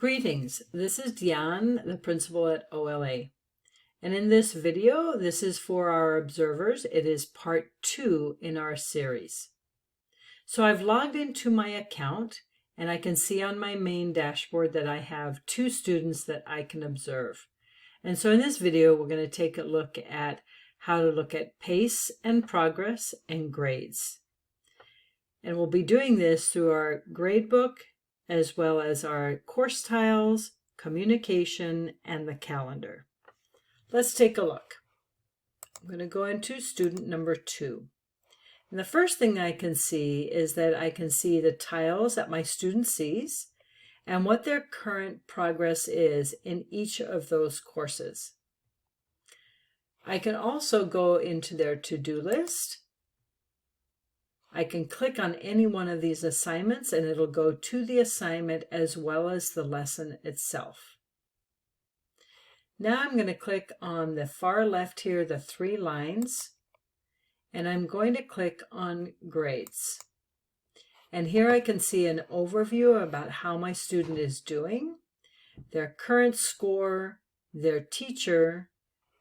Greetings, this is Diane, the principal at OLA. And in this video, this is for our observers. It is part 2 in our series. So I've logged into my account and I can see on my main dashboard that I have 2 students that I can observe. And so in this video, we're going to take a look at how to look at pace and progress and grades. And we'll be doing this through our gradebook, as well as our course tiles, communication, and the calendar. Let's take a look. I'm going to go into student number 2. And the first thing I can see is that I can see the tiles that my student sees and what their current progress is in each of those courses. I can also go into their to-do list. I can click on any one of these assignments and it'll go to the assignment as well as the lesson itself. Now I'm going to click on the far left here, the 3 lines, and I'm going to click on grades. And here I can see an overview about how my student is doing, their current score, their teacher,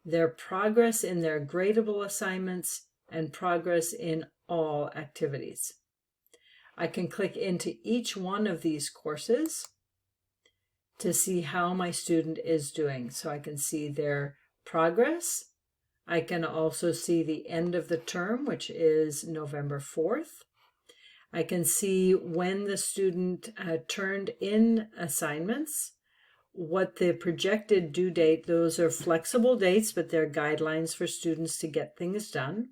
their progress in their gradable assignments, and progress in all activities. I can click into each one of these courses to see how my student is doing. So I can see their progress. I can also see the end of the term, which is November 4th. I can see when the student turned in assignments, what the projected due date, those are flexible dates, but they're guidelines for students to get things done.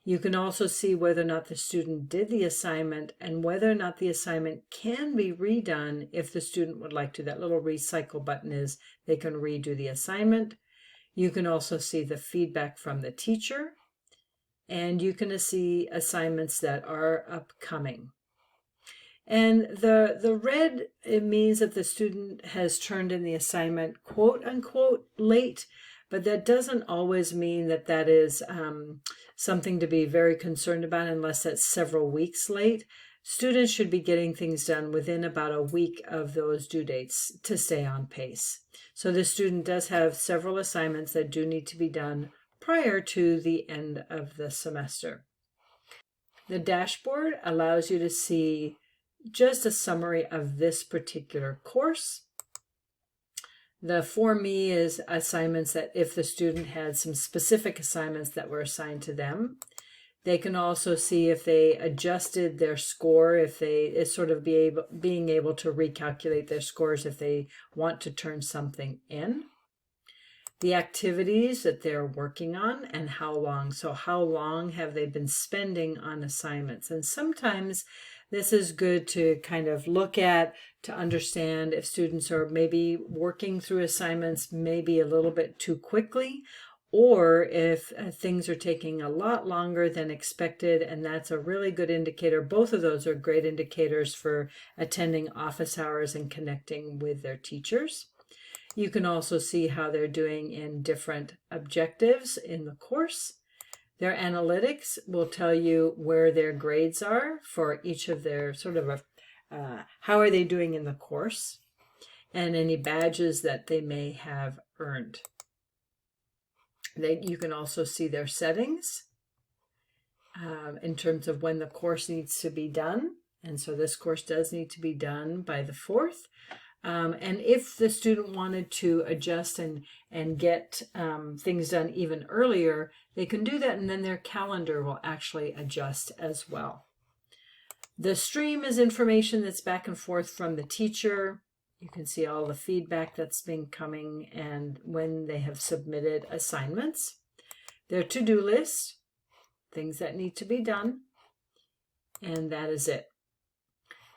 You can also see whether or not the student did the assignment and whether or not the assignment can be redone if the student would like to. That little recycle button is they can redo the assignment. You can also see the feedback from the teacher, and you can see assignments that are upcoming. And the red, it means that the student has turned in the assignment quote unquote late, but that doesn't always mean that that is something to be very concerned about unless that's several weeks late. Students should be getting things done within about a week of those due dates to stay on pace. So the student does have several assignments that do need to be done prior to the end of the semester. The dashboard allows you to see just a summary of this particular course. The For Me is assignments that if the student had some specific assignments that were assigned to them. They can also see if they adjusted their score, if they sort of being able to recalculate their scores if they want to turn something in. The activities that they're working on and how long. So how long have they been spending on assignments? And sometimes this is good to kind of look at to understand if students are maybe working through assignments maybe a little bit too quickly, or if things are taking a lot longer than expected, and that's a really good indicator. Both of those are great indicators for attending office hours and connecting with their teachers. You can also see how they're doing in different objectives in the course. Their analytics will tell you where their grades are for each of their sort of how are they doing in the course, and any badges that they may have earned. You can also see their settings in terms of when the course needs to be done. And so this course does need to be done by the 4th. And if the student wanted to adjust and get things done even earlier, they can do that, and then their calendar will actually adjust as well. The stream is information that's back and forth from the teacher. You can see all the feedback that's been coming and when they have submitted assignments. Their to-do list, things that need to be done, and that is it.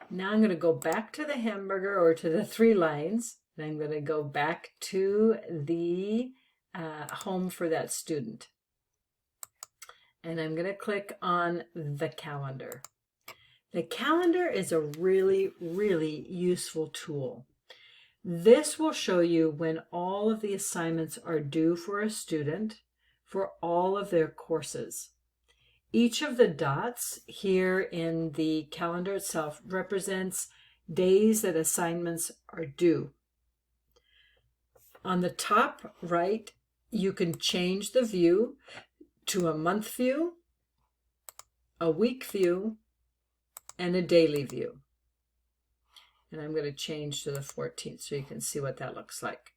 Now I'm going to go back to the hamburger or to the 3 lines, and I'm going to go back to the home for that student. And I'm going to click on the calendar. The calendar is a really, really useful tool. This will show you when all of the assignments are due for a student for all of their courses. Each of the dots here in the calendar itself represents days that assignments are due. On the top right, you can change the view to a month view, a week view, and a daily view. And I'm going to change to the 14th so you can see what that looks like.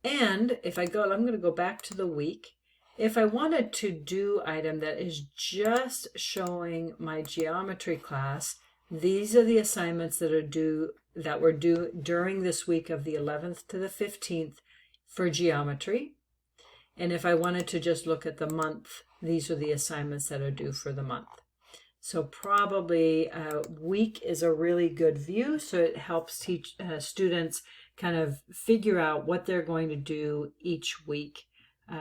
And if I'm going to go back to the week. If I want a to-do item that is just showing my geometry class, these are the assignments that were due during this week of the 11th to the 15th for geometry. And if I wanted to just look at the month, these are the assignments that are due for the month. So probably a week is a really good view, so it helps students kind of figure out what they're going to do each week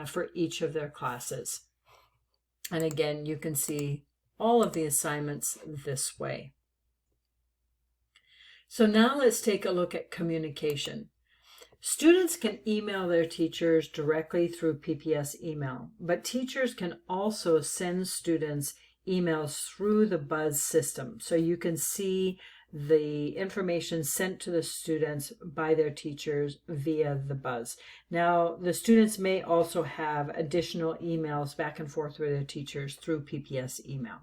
for each of their classes. And again, you can see all of the assignments this way. So now let's take a look at communication. Students can email their teachers directly through PPS email, but teachers can also send students emails through the Buzz system. So you can see the information sent to the students by their teachers via the Buzz. Now, the students may also have additional emails back and forth with their teachers through PPS email.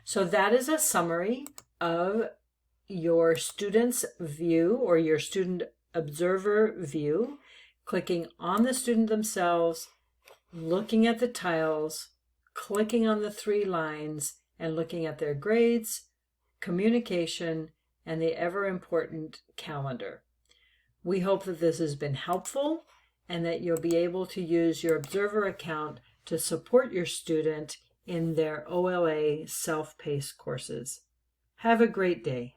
So that is a summary of your student's view or your student observer view, clicking on the student themselves, looking at the tiles, clicking on the 3 lines, and looking at their grades, communication, and the ever-important calendar. We hope that this has been helpful and that you'll be able to use your Observer account to support your student in their OLA self-paced courses. Have a great day.